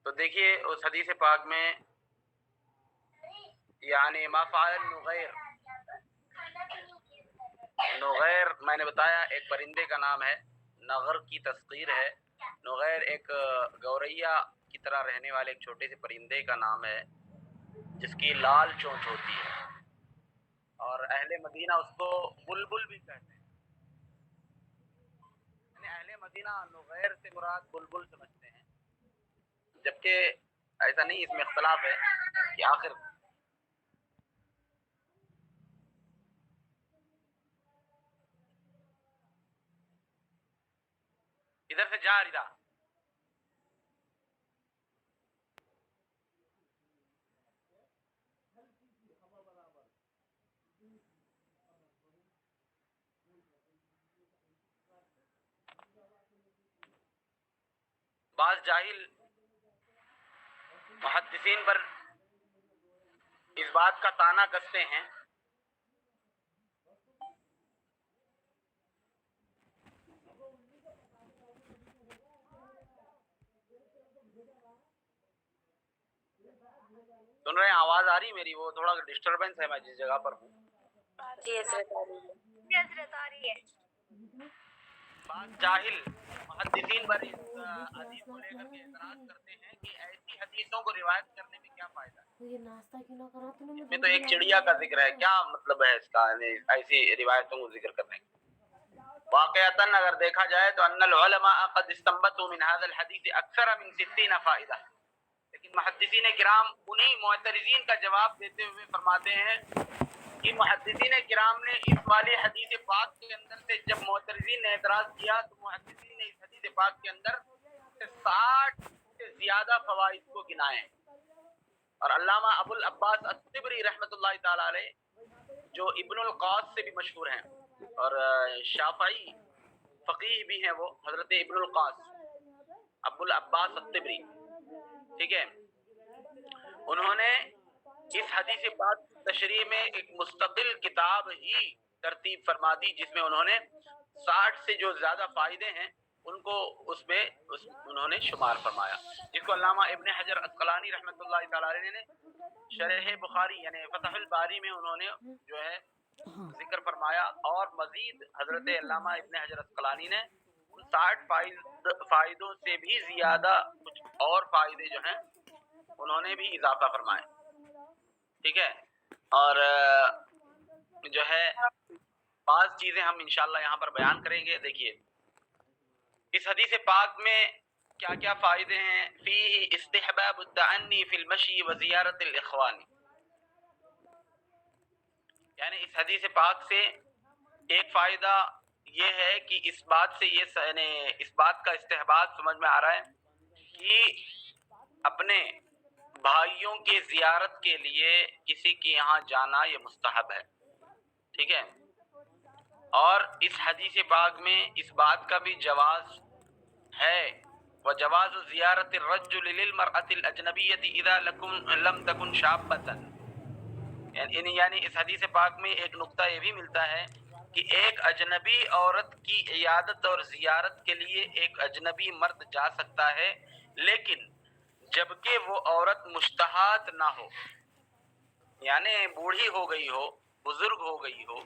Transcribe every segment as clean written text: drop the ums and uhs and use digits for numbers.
تو دیکھیے اس حدیث پاک میں یعنی ما فعل نغیر، نغیر میں نے بتایا ایک پرندے کا نام ہے، نغر کی تذکیر ہے۔ نغیر ایک گوریا کی طرح رہنے والے ایک چھوٹے سے پرندے کا نام ہے جس کی لال چونچ ہوتی ہے، اور اہل مدینہ اس کو بلبل بھی کہتے ہیں، یعنی اہل مدینہ نغیر سے مراد بلبل سمجھتے ہیں، جبکہ ایسا نہیں، اس میں اختلاف ہے کہ آخر ادھر سے جا رہا۔ بعض جاہل محدثین پر اس بات کا طعنہ کستے ہیں سن رہے ہیں؟ آواز آ رہی میری؟ وہ تھوڑا ڈسٹربنس ہے، میں جس جگہ پر ہوں۔ جی حضرت آ رہی ہے، جی حضرت آ رہی ہے۔ بعض جاہل محدثین پر اس حدیث کو لے کر کے اعتراض کرتے ہیں کہ ایسی حدیثوں کو روایت کرنے میں کیا فائدہ ہے، اس میں تو ایک چڑیا کا ذکر ہے، کیا مطلب ہے اس کا، یعنی ایسی روایتوں کو ذکر کرنے کا؟ واقعتاً اگر دیکھا جائے تو ان العلماء قد استنبطوا من هذا الحديث اکثر من 60 فائدہ، لیکن محدثین کرام انہی معترضین کا جواب دیتے ہوئے فرماتے ہیں کہ محدثین کرام نے اس والی حدیث پاک کے اندر سے، جب معترضین نے اعتراض کیا تو محدثین نے اس حدیث پاک کے اندر 60 سے زیادہ فوائد کو گنائے ہیں۔ اور علامہ ابو العباس الطبری رحمۃ اللہ تعالی علیہ، جو ابن القاص سے بھی مشہور ہیں اور شافعی فقیہ بھی ہیں، وہ حضرت ابن القاص ابو العباس الطبری، ٹھیک ہے، انہوں نے اس حدیث پاک کی تشریح میں ایک مستقل کتاب ہی ترتیب فرما دی، جس میں انہوں نے 60 سے جو زیادہ فائدے ہیں ان کو اس میں انہوں نے شمار فرمایا، جس کو علامہ ابن حجر عسقلانی رحمۃ اللہ تعالی علیہ نے شرح بخاری یعنی فتح الباری میں انہوں نے جو ہے ذکر فرمایا، اور مزید حضرت علامہ ابن حجر عسقلانی نے ان 60 فائدوں سے بھی زیادہ کچھ اور فائدے جو ہیں انہوں نے بھی اضافہ فرمائے، ٹھیک ہے۔ اور جو ہے بعض چیزیں ہم انشاءاللہ یہاں پر بیان کریں گے۔ دیکھیے اس حدیث پاک میں کیا کیا فائدے ہیں۔ فیہ استحباب التعنی فی المشی و زیارت الاخوان، یعنی اس حدیث پاک سے ایک فائدہ یہ ہے کہ اس بات سے اس بات کا استحباب سمجھ میں آ رہا ہے کہ اپنے بھائیوں کے زیارت کے لیے کسی کے یہاں جانا یہ مستحب ہے، ٹھیک ہے۔ اور اس حدیث پاک میں اس بات کا بھی جواز ہے، وجواز زیارت الرجل للمرأة الأجنبية اذا لم تكن شابة، یعنی اس حدیث پاک میں ایک نقطہ یہ بھی ملتا ہے کہ ایک اجنبی عورت کی عیادت اور زیارت کے لیے ایک اجنبی مرد جا سکتا ہے، لیکن جبکہ وہ عورت مشتہات نہ ہو، یعنی بوڑھی ہو گئی ہو، بزرگ ہو گئی ہو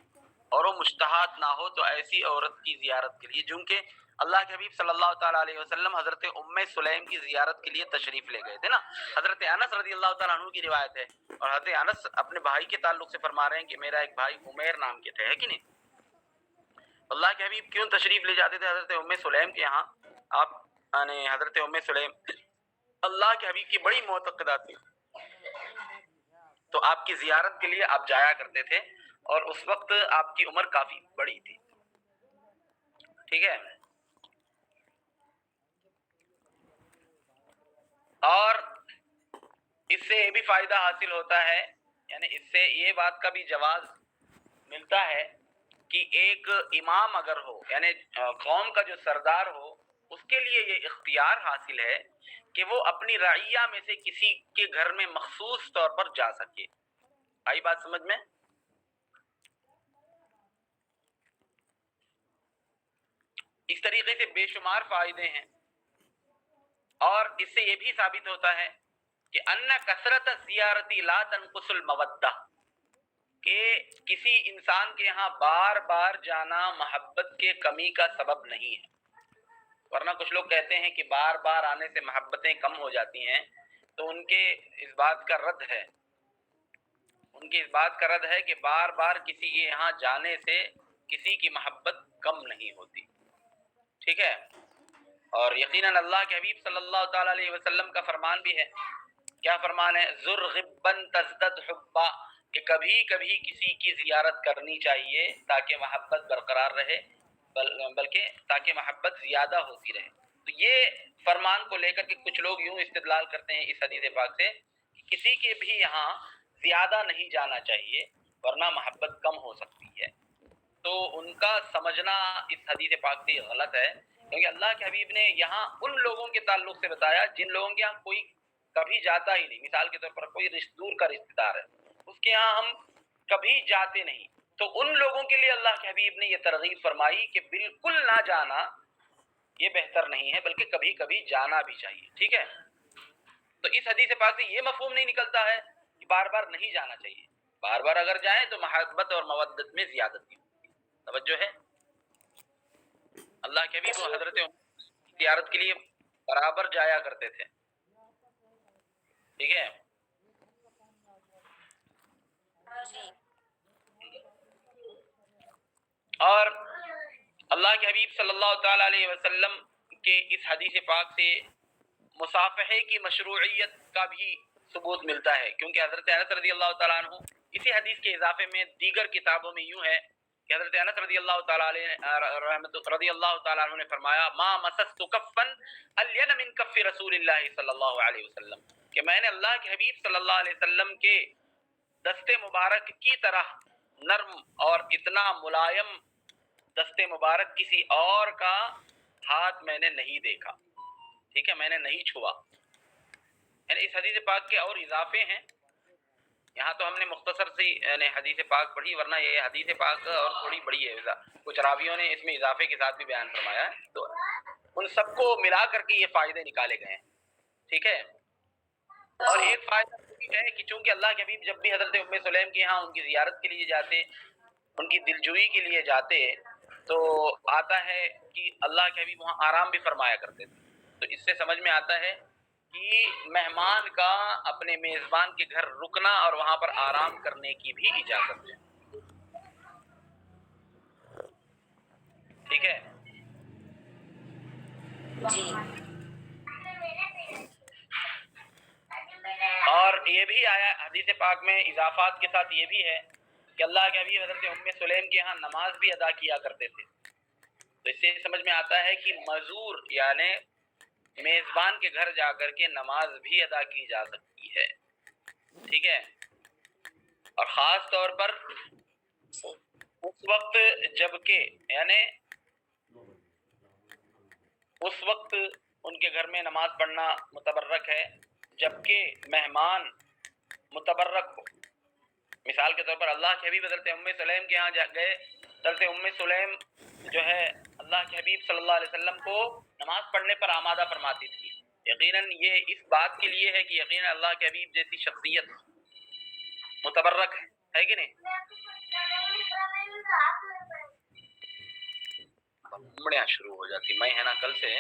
اور وہ مشتہات نہ ہو، تو ایسی عورت کی زیارت کے لیے، چونکہ اللہ کے حبیب صلی اللہ تعالیٰ علیہ وسلم حضرت ام سلیم کی زیارت کے لیے تشریف لے گئے تھے نا، حضرت انس رضی اللہ تعالیٰ عنہ کی روایت ہے، اور حضرت انس اپنے بھائی کے تعلق سے فرما رہے ہیں کہ میرا ایک بھائی عمیر نام کے تھے، ہے کہ نہیں؟ اللہ کے حبیب کیوں تشریف لے جاتے تھے حضرت ام سلیم کے یہاں؟ آپ یعنی حضرت ام سلیم اللہ کے حبیب کی بڑی معتقدہ تھی، تو آپ کی زیارت کے لیے آپ جایا کرتے تھے، اور اس وقت آپ کی عمر کافی بڑی تھی، ٹھیک ہے۔ اور اس سے یہ بھی فائدہ حاصل ہوتا ہے، یعنی اس سے یہ بات کا بھی جواز ملتا ہے کہ ایک امام اگر ہو، یعنی قوم کا جو سردار ہو، اس کے لیے یہ اختیار حاصل ہے کہ وہ اپنی رعیہ میں سے کسی کے گھر میں مخصوص طور پر جا سکے۔ آئی بات سمجھ میں؟ اس طریقے سے بے شمار فائدے ہیں۔ اور اس سے یہ بھی ثابت ہوتا ہے کہ ان کثرت زیارتی لا تنقص المودہ، کہ کسی انسان کے یہاں بار بار جانا محبت کے کمی کا سبب نہیں ہے. ورنہ کچھ لوگ کہتے ہیں کہ بار بار آنے سے محبتیں کم ہو جاتی ہیں، تو ان کے اس بات کا رد ہے، ان کی اس بات کا رد ہے کہ بار بار کسی کے یہاں جانے سے کسی کی محبت کم نہیں ہوتی. ٹھیک ہے. اور یقیناً اللہ کے حبیب صلی اللہ تعالی علیہ وسلم کا فرمان بھی ہے. کیا فرمان ہے؟ زر غبن تزدد حبا، کہ کبھی کبھی کسی کی زیارت کرنی چاہیے تاکہ محبت برقرار رہے، بلکہ تاکہ محبت زیادہ ہوتی رہے. تو یہ فرمان کو لے کر کے کچھ لوگ یوں استدلال کرتے ہیں اس حدیث پاک سے کہ کسی کے بھی یہاں زیادہ نہیں جانا چاہیے ورنہ محبت کم ہو سکتی ہے. تو ان کا سمجھنا اس حدیث پاک سے غلط ہے، کیونکہ اللہ کے حبیب نے یہاں ان لوگوں کے تعلق سے بتایا جن لوگوں کے یہاں کوئی کبھی جاتا ہی نہیں. مثال کے طور پر کوئی دور کا رشتہ دار ہے، اس کے یہاں ہم کبھی جاتے نہیں، تو ان لوگوں کے لیے اللہ کے حبیب نے یہ ترغیب فرمائی کہ بالکل نہ جانا یہ بہتر نہیں ہے، بلکہ کبھی کبھی جانا بھی چاہیے. ٹھیک ہے. تو اس حدیث پاک سے یہ مفہوم نہیں نکلتا ہے کہ بار بار نہیں جانا چاہیے. بار بار اگر جائیں تو محبت اور مودت میں زیادتی ہوتی ہے. توجہ ہے. اللہ کے حبیب وہ حضرت زیارت کے لیے برابر جایا کرتے تھے. ٹھیک ہے. اور اللہ کے حبیب صلی اللہ تعالی علیہ وسلم کے اس حدیث پاک سے مصافحے کی مشروعیت کا بھی ثبوت ملتا ہے، کیونکہ حضرت انس رضی اللہ تعالیٰ عنہ اسی حدیث کے اضافے میں دیگر کتابوں میں یوں ہے کہ حضرت انس رضی اللہ تعالیٰ عنہ نے فرمایا ما مسست کفا الین من کف رسول اللہ صلی اللہ علیہ وسلم، کہ میں نے اللہ کے حبیب صلی اللہ علیہ وسلم کے دست مبارک کی طرح نرم اور اتنا ملائم دست مبارک کسی اور کا ہاتھ میں نے نہیں دیکھا. ٹھیک ہے. میں نے نہیں چھوا. یعنی اس حدیث پاک کے اور اضافے ہیں. یہاں تو ہم نے مختصر سی یعنی حدیث پاک پڑھی، ورنہ یہ حدیث پاک اور تھوڑی بڑی ہے. کچھ راویوں نے اس میں اضافے کے ساتھ بھی بیان فرمایا ہے، تو ان سب کو ملا کر کے یہ فائدے نکالے گئے ہیں. ٹھیک ہے. اور ایک فائدہ یہ ہے کہ چونکہ اللہ کے حبیب جب بھی حضرت ام سلیم کے یہاں ان کی زیارت کے لیے جاتے، ان کی دلجوئی کے لیے جاتے، تو آتا ہے کہ اللہ کے حبیب وہاں آرام بھی فرمایا کرتے تھے. تو اس سے سمجھ میں آتا ہے کہ مہمان کا اپنے میزبان کے گھر رکنا اور وہاں پر آرام کرنے کی بھی اجازت ہے. ٹھیک ہے. جی. اور یہ بھی آیا حدیث پاک میں اضافات کے ساتھ یہ بھی ہے کہ اللہ کے حبیب حضرت ام سلیم کے ہاں نماز بھی ادا کیا کرتے تھے. تو اس سے سمجھ میں آتا ہے کہ مزور یعنی میزبان کے گھر جا کر کے نماز بھی ادا کی جا سکتی ہے. ٹھیک ہے. اور خاص طور پر اس وقت جبکہ یعنی اس وقت ان کے گھر میں نماز پڑھنا متبرک ہے جبکہ مہمان متبرک ہو. مثال کے طور پر اللہ کے حبیب حضرت ام سلیم کے ہاں گئے. حضرت ام سلیم جو ہے اللہ کے حبیب صلی اللہ علیہ وسلم کو نماز پڑھنے پر آمادہ فرماتی تھی. یقیناً یہ اس بات کے لیے ہے کہ یقیناً اللہ کے حبیب جیسی شخصیت متبرک ہے کہ نہیں. بڑھیا شروع ہو جاتی میں ہے نا کل سے.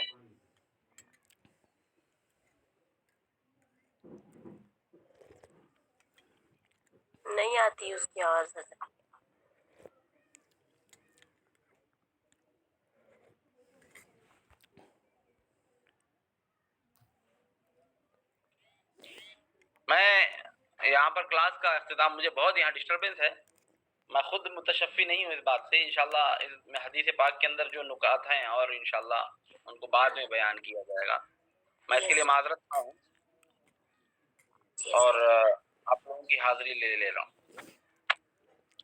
نہیں آتی اس کی آواز. میں یہاں پر کلاس کا اختتام، مجھے بہت یہاں ڈسٹربنس ہے، میں خود متشفی نہیں ہوں اس بات سے. انشاءاللہ اس حدیث پاک کے اندر جو نکات ہیں اور انشاءاللہ ان کو بعد میں بیان کیا جائے گا. میں اس کے لیے معذرت ہوں اور آپ لوگوں کی حاضری لے رہا ہوں.